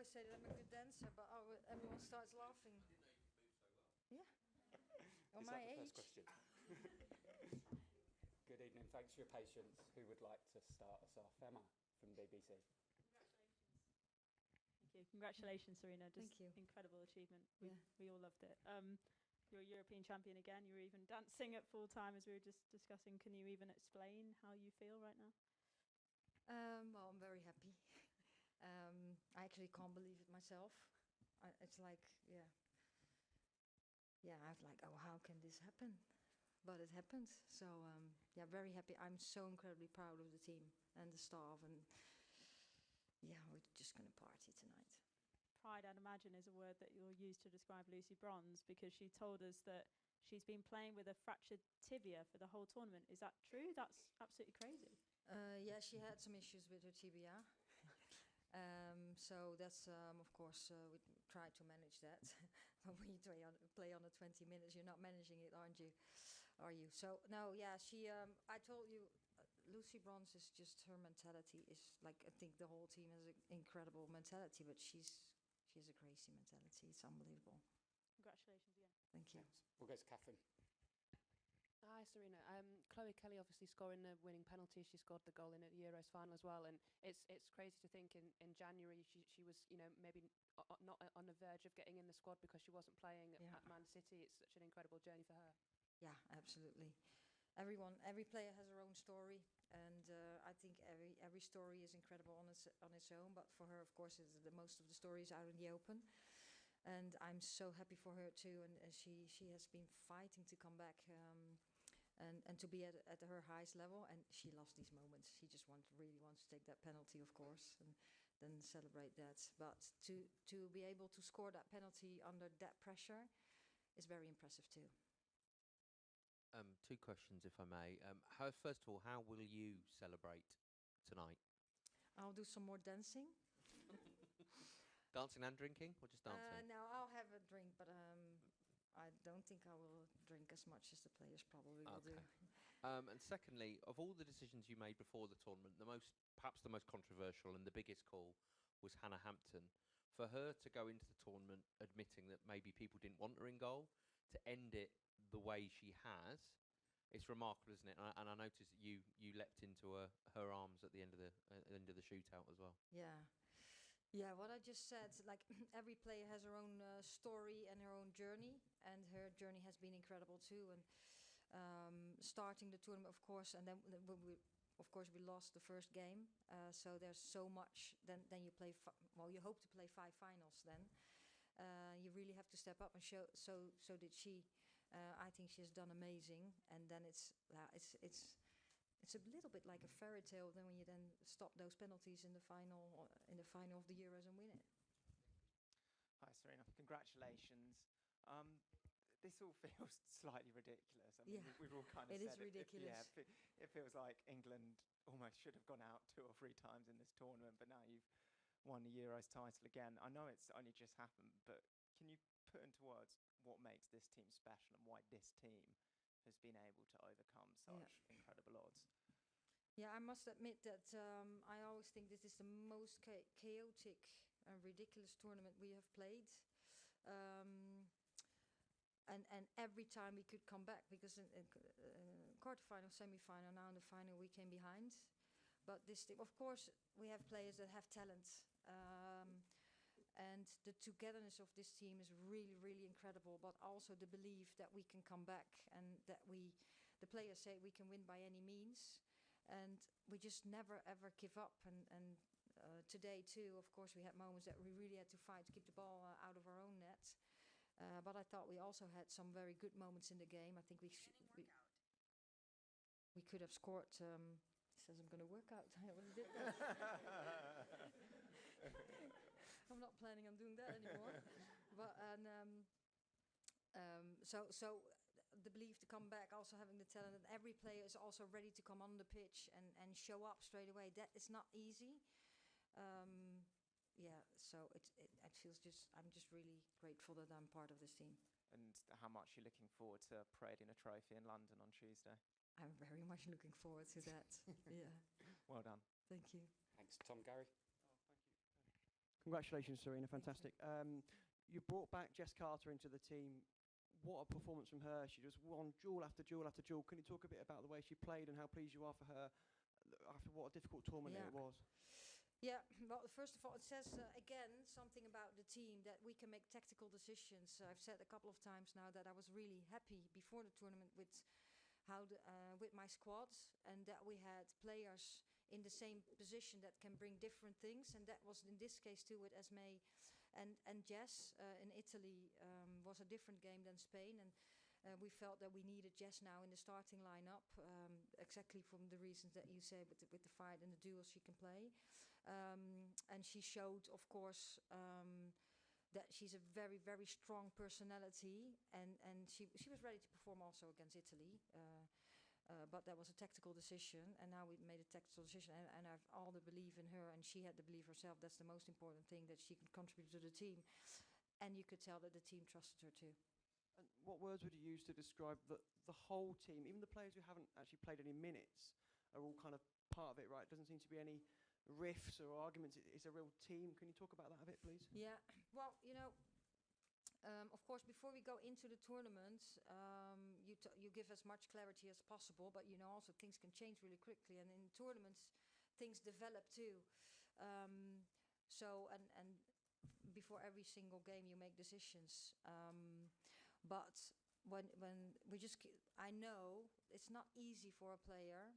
always say that I'm a good dancer, but everyone starts laughing. Yeah. On Is my that the age. first question? Good evening. Thanks for your patience. Who would like to start us off? Emma from BBC. Thank you. Congratulations, Sarina. Just Thank you. incredible achievement. Yeah. We all loved it. You're a European champion again. You're even dancing at full time as we were just discussing. Can you even explain how you feel right now? Well, I'm very happy. I actually can't believe it myself. It's like, yeah. Yeah, I was like, oh, how can this happen? But it happened. So, yeah, very happy. I'm so incredibly proud of the team and the staff. And, yeah, we're just going to party tonight. Pride, I'd imagine, is a word that you'll use to describe Lucy Bronze, because she told us that she's been playing with a fractured tibia for the whole tournament. Is that true? That's absolutely crazy. Yeah, she had some issues with her tibia. So that's, of course, we try to manage that. But when you play on the 20 minutes, you're not managing it, aren't you? Are you? So, no, yeah, I told you, Lucy Bronze is just, her mentality is like, I think the whole team has an incredible mentality, but she has a crazy mentality. It's unbelievable. Congratulations again. Thank you. Thanks. We'll go to Catherine. Hi, Sarina. Chloe Kelly obviously scoring the winning penalty. She scored the goal in the Euros final as well. And it's crazy to think in January she was, maybe not on the verge of getting in the squad because she wasn't playing at Man City. It's such an incredible journey for her. Yeah, absolutely. Every player has their own story. And I think every story is incredible on its own. But for her, of course, most of the story is out in the open. And I'm so happy for her too, and she has been fighting to come back and to be at her highest level. And she lost these moments. She just really wants to take that penalty, of course, and then celebrate that. But to be able to score that penalty under that pressure is very impressive too. Two questions, if I may. First of all, how will you celebrate tonight? I'll do some more dancing. Dancing and drinking, or just dancing? No, I'll have a drink, but I don't think I will drink as much as the players probably will do. And secondly, of all the decisions you made before the tournament, perhaps the most controversial and the biggest call was Hannah Hampton. For her to go into the tournament admitting that maybe people didn't want her in goal, to end it the way she has, it's remarkable, isn't it? And I noticed that you leapt into her arms at the end of the shootout as well. Yeah. Yeah, what I just said, like every player has her own story and her own journey, and her journey has been incredible too. And starting the tournament, of course, and then we lost the first game. So there's so much. Then you play. You hope to play 5 finals. Then you really have to step up and show. So did she. I think she has done amazing. And then it's a little bit like a fairy tale then when you then stop those penalties in the final of the Euros and win it. Hi, Sarina. Congratulations. This all feels slightly ridiculous. I mean, Yeah. we've all kind of It said is ridiculous. it feels like England almost should have gone out 2 or 3 times in this tournament, but now you've won the Euros title again. I know it's only just happened, but can you put into words what makes this team special and why this team has been able to overcome such incredible odds? Yeah, I must admit that I always think this is the most chaotic and ridiculous tournament we have played. And every time we could come back, because in quarterfinal, semi-final, now in the final we came behind. But this team, of course, we have players that have talent. And the togetherness of this team is really, really incredible. But also the belief that we can come back and that the players say we can win by any means. And we just never, ever give up. And today, too, of course, we had moments that we really had to fight to keep the ball out of our own net. But I thought we also had some very good moments in the game. I think we could have scored. Says I'm going to work out. I already did that. I'm not planning on doing that anymore. But so the belief to come back, also having the talent, and every player is also ready to come on the pitch and show up straight away. That is not easy. So it feels I'm just really grateful that I'm part of this team. And how much you're looking forward to parading a trophy in London on Tuesday? I'm very much looking forward to that. Yeah. Well done. Thank you. Thanks. Tom, Gary? Congratulations, Sarina. Fantastic. You brought back Jess Carter into the team. What a performance from her. She just won duel after duel after duel. Can you talk a bit about the way she played and how pleased you are for her after what a difficult tournament it was? Yeah, well, first of all, it says again something about the team that we can make tactical decisions. I've said a couple of times now that I was really happy before the tournament with with my squads, and that we had players in the same position that can bring different things, and that was in this case too with Esme and Jess. In Italy was a different game than Spain, and we felt that we needed Jess now in the starting lineup, exactly from the reasons that you say with the fight and the duels she can play. And she showed, of course, that she's a very, very strong personality, and she was ready to perform also against Italy. But that was a tactical decision, and now we made a tactical decision, and I've all the belief in her, and she had the belief herself. That's the most important thing, that she could contribute to the team, and you could tell that the team trusted her too. And what words would you use to describe the whole team, even the players who haven't actually played any minutes, are all kind of part of it, right? It doesn't seem to be any riffs or arguments. It's a real team. Can you talk about that a bit, please? Yeah, well, of course, before we go into the tournament, you give as much clarity as possible, but also things can change really quickly, and in tournaments, things develop too. So and before every single game, you make decisions. But when we I know it's not easy for a player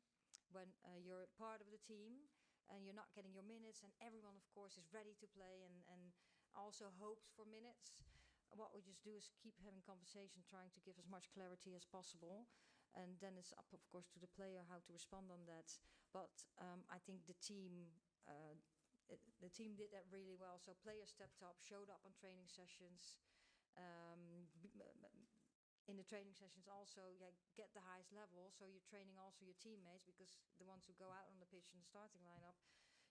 when you're part of the team and you're not getting your minutes, and everyone, of course, is ready to play and also hopes for minutes. What we just do is keep having conversation, trying to give as much clarity as possible, and then it's up, of course, to the player how to respond on that. But I think the team did that really well. So players stepped up, showed up on training sessions. In the training sessions also, get the highest level, so you're training also your teammates, because the ones who go out on the pitch in the starting lineup,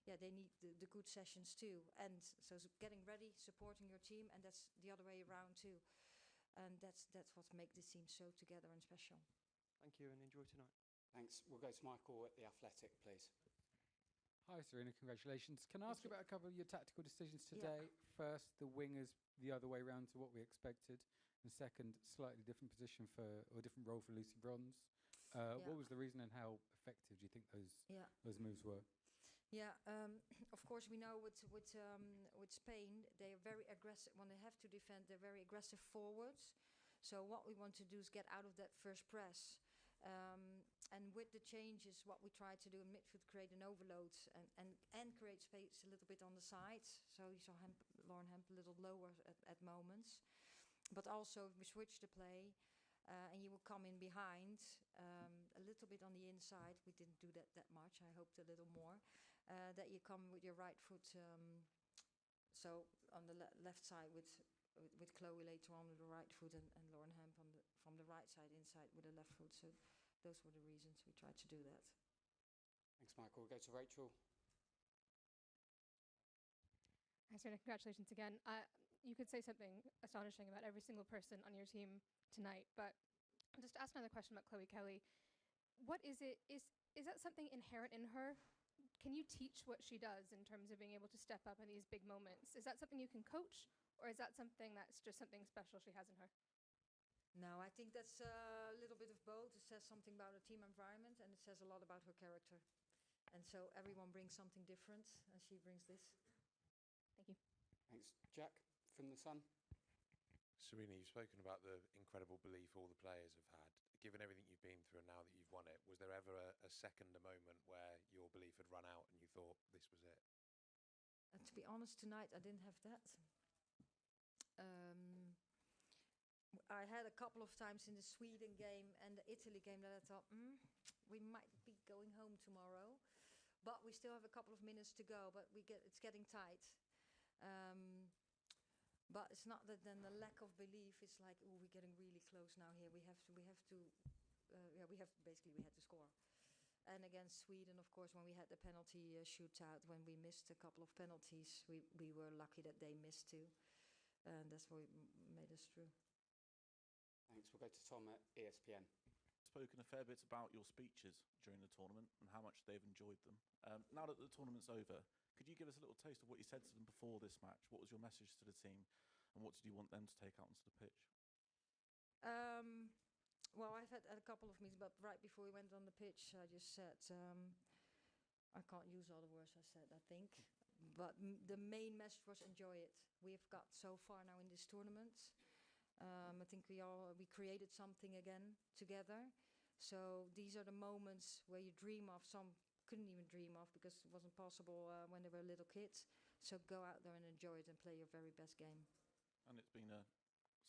they need the good sessions too. And so getting ready, supporting your team, and that's the other way around too. And that's what makes this team so together and special. Thank you, and enjoy tonight. Thanks. We'll go to Michael at The Athletic, please. Hi, Sarina. Congratulations. Can I ask you about a couple of your tactical decisions today? Yeah. First, the wingers the other way round to what we expected. And second, slightly different position or different role for Lucy Bronze. What was the reason, and how effective do you think those moves were? Yeah, of course we know with Spain, they are very aggressive. When they have to defend, they're very aggressive forwards. So what we want to do is get out of that first press. And with the changes, what we try to do in midfield, create an overload and create space a little bit on the sides. So you saw Lauren Hemp a little lower at moments. But also we switch the play, and you will come in behind a little bit on the inside. We didn't do that much. I hoped a little more. That you come with your right foot. So on the left side with Chloe later on with the right foot, and Lauren Hemp from the right side inside with the left foot. So those were the reasons we tried to do that. Thanks, Michael. We'll go to Rachel. Hi, Sarina. Congratulations again. You could say something astonishing about every single person on your team tonight, but just to ask another question about Chloe Kelly. What is it? Is that something inherent in her? Can you teach what she does in terms of being able to step up in these big moments? Is that something you can coach, or is that something that's just something special she has in her? No, I think that's a little bit of both. It says something about a team environment, and it says a lot about her character. And so everyone brings something different, and she brings this. Thank you. Thanks. Jack from The Sun. Sarina, you've spoken about the incredible belief all the players have had. Given everything you've been through and now that you've won it, was there ever a second, a moment where your belief had run out and you thought this was it? And to be honest, tonight I didn't have that. I had a couple of times in the Sweden game and the Italy game that I thought, we might be going home tomorrow, but we still have a couple of minutes to go. But it's getting tight. But it's not that then the lack of belief is like, oh, we're getting really close now here. We had to score. And against Sweden, of course, when we had the penalty shootout, when we missed a couple of penalties, we were lucky that they missed too. And that's what made us through. Thanks. We'll go to Tom at ESPN. I spoken a fair bit about your speeches during the tournament and how much they've enjoyed them. Now that the tournament's over, could you give us a little taste of what you said to them before this match? What was your message to the team, and what did you want them to take out onto the pitch? Well, I've had a couple of meetings, but right before we went on the pitch, I just said, I can't use all the words I said, I think. But the main message was enjoy it. We've got so far now in this tournament. I think we created something again together. So these are the moments where you dream of. Some couldn't even dream of because it wasn't possible when they were little kids. So go out there and enjoy it and play your very best game. And it's been a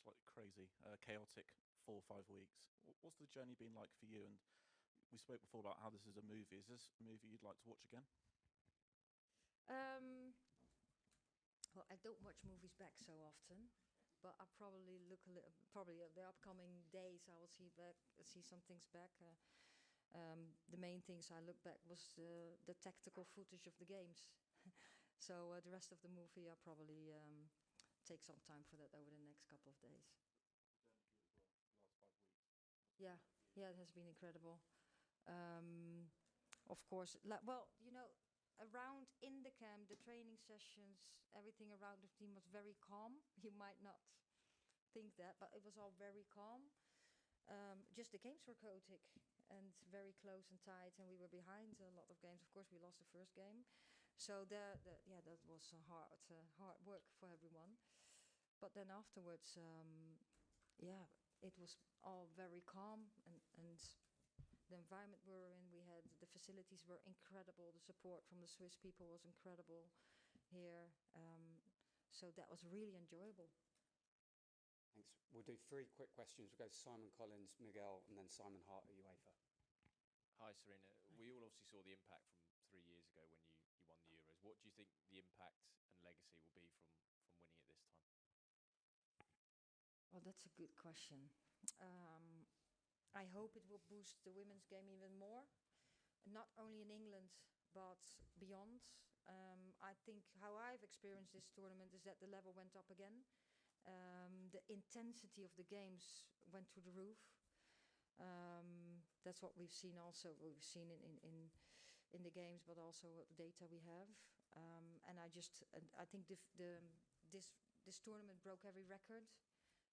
slightly crazy, chaotic 4 or 5 weeks. What's the journey been like for you? And we spoke before about how this is a movie. Is this a movie you'd like to watch again? Well, I don't watch movies back so often, but I'll probably look a little. Probably the upcoming days, I will see some things back. The main things I look back was the tactical footage of the games. So the rest of the movie, I'll probably take some time for that over the next couple of days. Yeah, it has been incredible. Of course, well, around in the camp, the training sessions, everything around the team was very calm. You might not think that, but it was all very calm. Just the games were chaotic and very close and tight, and we were behind a lot of games. Of course, we lost the first game, so that was hard work for everyone. But then afterwards, it was all very calm, and the environment we were in, the facilities were incredible. The support from the Swiss people was incredible here. So that was really enjoyable. Thanks. We'll do 3 quick questions. We'll go Simon Collins, Miguel, and then Simon Hart at UEFA. Hi, Sarina. We all obviously saw the impact from 3 years ago when you won the Euros. What do you think the impact and legacy will be from winning it this time? Well, that's a good question. I hope it will boost the women's game even more, not only in England, but beyond. I think how I've experienced this tournament is that the level went up again. The intensity of the games went through the roof. That's what we've seen also. We've seen in the games, but also the data we have. And I think this tournament broke every record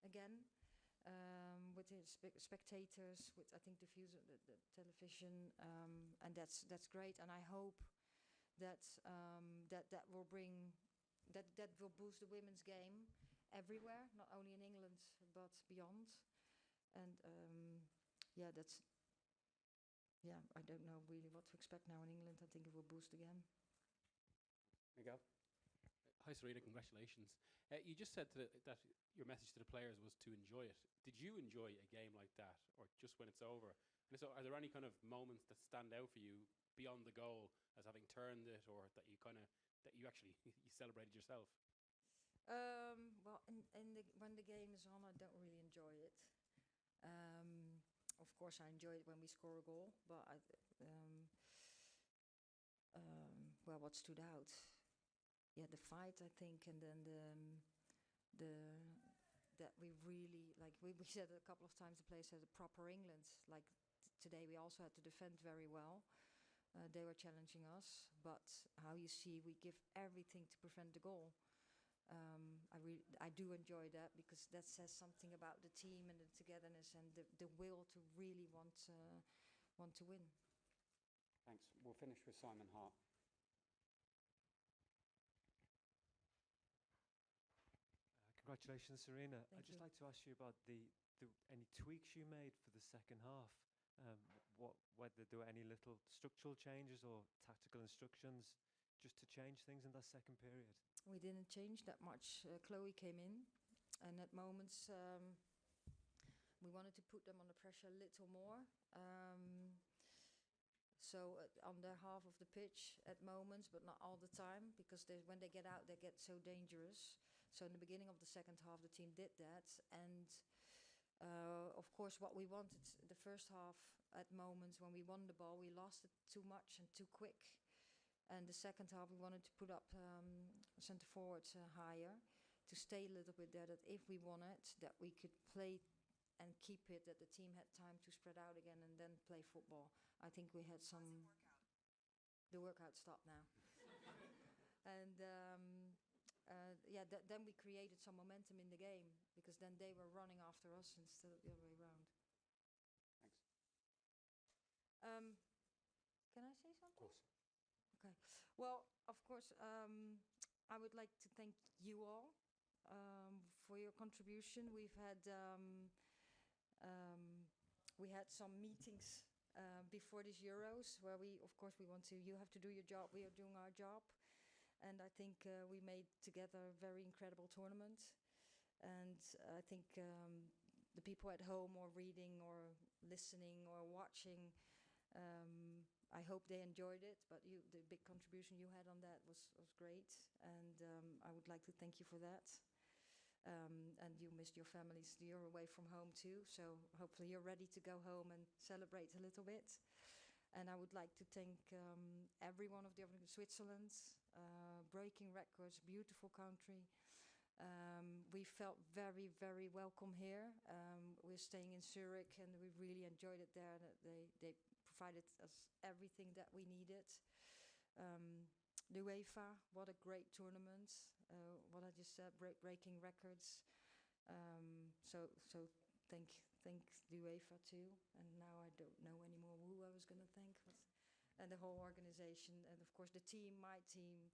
again. With the spectators, with I think the television, and that's great. And I hope that will boost the women's game everywhere, not only in England but beyond. And I don't know really what to expect now in England. I think it will boost again. Miguel? Hi, Sarina. Congratulations. You just said that your message to the players was to enjoy it. Did you enjoy a game like that, or just when it's over? And so, are there any kind of moments that stand out for you beyond the goal as having turned it, or that you actually you celebrated yourself? Well, when the game is on, I don't really enjoy it. Of course, I enjoy it when we score a goal, but what stood out? Yeah, the fight, I think, and then that we really, like we said a couple of times, the players had a proper England. Like today, we also had to defend very well. They were challenging us, but how you see, we give everything to prevent the goal. I do enjoy that because that says something about the team and the togetherness and the will to really want to win. Thanks. We'll finish with Simon Hart. Congratulations, Sarina. Thank I'd just you. like to ask you about any tweaks you made for the second half. Whether there were any little structural changes or tactical instructions just to change things in that second period. We didn't change that much. Chloe came in, and at moments we wanted to put them under pressure a little more. So on their half of the pitch at moments, but not all the time, because when they get out, they get so dangerous. So in the beginning of the second half, the team did that. And of course, what we wanted the first half, at moments when we won the ball, we lost it too much and too quick. And the second half, we wanted to put up centre forwards higher, to stay a little bit there, that if we won it, that we could play and keep it, that the team had time to spread out again and football. I think we had some. The workout stopped now. And then we created some momentum in the game because then they were running after us instead of the other way around. Thanks. Can I say something? Of course. Okay. Well, of course, I would like to thank you all for your contribution. We had some meetings before these Euros where we want to. You have to do your job. We are doing our job, and I think we made together a very incredible tournament. And I think the people at home or reading or listening or watching. I hope they enjoyed it, but the big contribution you had on that was great, and I would like to thank you for that. And you missed your families. You're away from home too, so hopefully you're ready to go home and celebrate a little bit. And I would like to thank every one of the other Switzerland, breaking records, beautiful country. We felt very, very welcome here. We're staying in Zurich, and we really enjoyed it there. They provided us everything that we needed. The UEFA, what a great tournament. What I just said, breaking records. So thank the UEFA too. And now I don't know anymore who I was going to thank. And the whole organization, and of course the team, my team,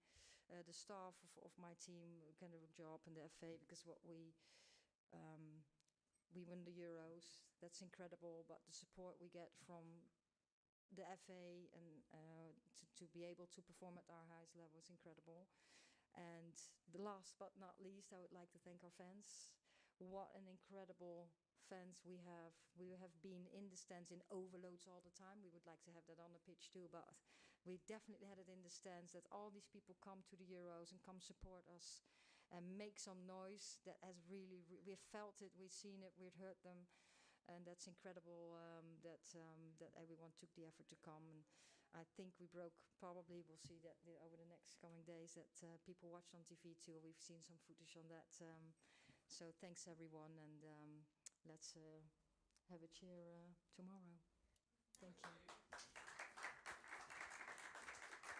the staff of my team, kind of a job, and the FA, because we win the Euros. That's incredible. But the support we get from the FA and to be able to perform at our highest level is incredible. And the last but not least, I would like to thank our fans. What an incredible fans we have. We have been in the stands in overloads all the time. We would like to have that on the pitch too, but we definitely had it in the stands, that all these people come to the Euros and come support us and make some noise. That has really, we've felt it, we've seen it, we've heard them. And that's incredible that everyone took the effort to come. And I think we broke, probably we'll see that over the next coming days, that people watched on TV too. We've seen some footage on that. So thanks everyone, and let's have a cheer tomorrow. Thank you.